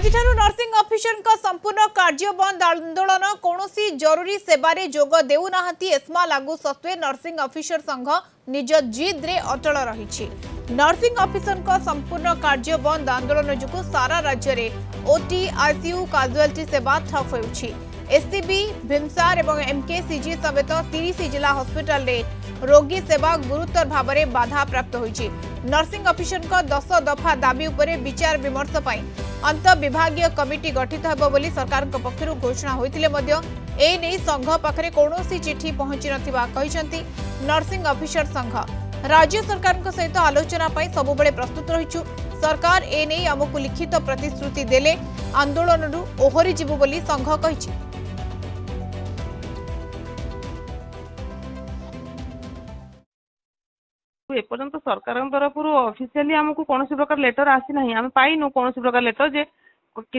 आज nursing officer संपूर्ण कार्य बंद आंदोलन कौनसी जरूरी सेवारे जोग देउना एस्मा लागू सत्वे नर्सिंग अफिसर संघ निज जिद रे अटल रही। नर्सिंग अफिसर संपूर्ण कार्य बंद आंदोलन जो सारा राज्य में ओटी आईसीयू काजुआलिटी सेवा ठप हो। एससीबी भीमसार और एमकेसीजी समेत 30 जिला हॉस्पिटल रे रोगी सेवा गुरुतर भाव में बाधा प्राप्त होईछि। नर्सिंग अफिसर 10 दफा दाबी उपरे विचार विमर्श पई अंत विभागीय कमिटी गठित होबो बोली सरकार पक्षरु घोषणा होइतिले मध्य ए नै संघ पाखरे कोनोसी चिठी पहुंची नथिबा कहिसंती नर्सिंग अफिसर संघ। राज्य सरकार सहित आलोचना पई सबुबेले प्रस्तुत रहिछु। सरकार ए नै हमकु लिखित प्रतिश्रुति देले आंदोलन ओहरी जिबु बोली संघ कहिछि। एपर्यंत सरकार तरफ ऑफिशियली आमको कौन प्रकार लेटर आसी ना आम पाइनु कौन प्रकार लेटर जे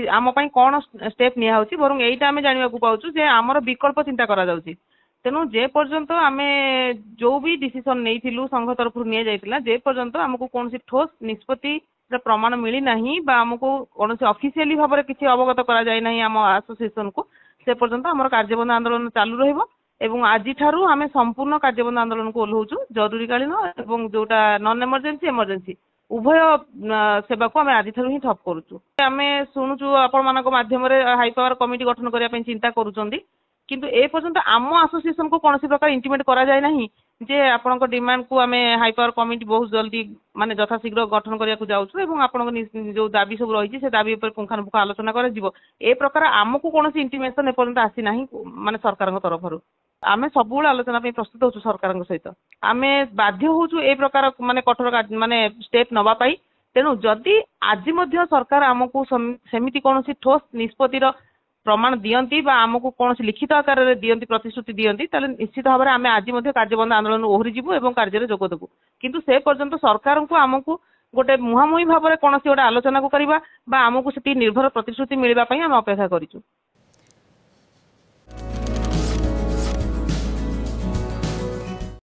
आम कौन स्टेप निया होची बरং एटा आम जानिबा को पाउछु जे हमर विकल्प चिंता करा जाउची। तेनु जे पर्यंत आमे जो भी डिसीजन नेइथिलु संघ तरफ निया जाइतिला जे पर्यंत हमको कौन ठोस निष्पत्ति प्रमाण मिली नाही बा हमको कौन ऑफिशियली भाव में किसी अवगत करा जाय नाही आम एसोसिएशन को से पर्यंत हमर कार्यबंद आंदोलन चालू रहइबो। एवं आज ठारू आमे संपूर्ण कार्यबंद आंदोलन को ओल्हौछु। जरूरीकालीन एवं जोटा नॉन इमरजेंसी इमरजेंसी उभय सेवा को आमे आज ठारू ही ठप करूछु। आमे सुनुछु आपण मानक माध्यम रे हाई पावर कमिटी गठन करिया पई चिंता करूचंदी किंतु ए पर्यंत आम एसोसिएशन को कौन प्रकार इंटिमेट करा जाय नाही जे आपनक डिमांड को आमे हाई पावर कमिटी बहुत जल्दी माने यथाशीघ्र गठन करिया को जाउछु एवं आपनक जो दाबी सब रही से दाबी ऊपर पुंखानुपुंख आलोचना करा जिवो। ए प्रकार आमको कौन इंटिमेशन ए पर्यंत आसी नाही माने सरकार तरफ आमे सब आलोचना प्रस्तुत होछु सरकार सहित आमे बाध्य होछु ए प्रकार माने कठोर माने स्टेप नबा पाई। तेनु जदि आज मध्य सरकार आमको सेमिति कोनोसी ठोस निष्पत्तिर प्रमाण दियंती बा आमको कोनोसी लिखित आकार रे दियंती प्रतिश्रुति दियंती ताले निश्चित भाव में आमे आज मध्य कार्यबंद आंदोलन ओहरी जिवु एवं कार्य रे जोग देबु। किंतु से पर्यंत सरकार को आमको गोटे मुहामुही भाव में कोनोसी गोटे आलोचना को करबा बा आमको सेति निर्भर प्रतिश्रुति मिलबा पई हम अपेक्षा करिछु।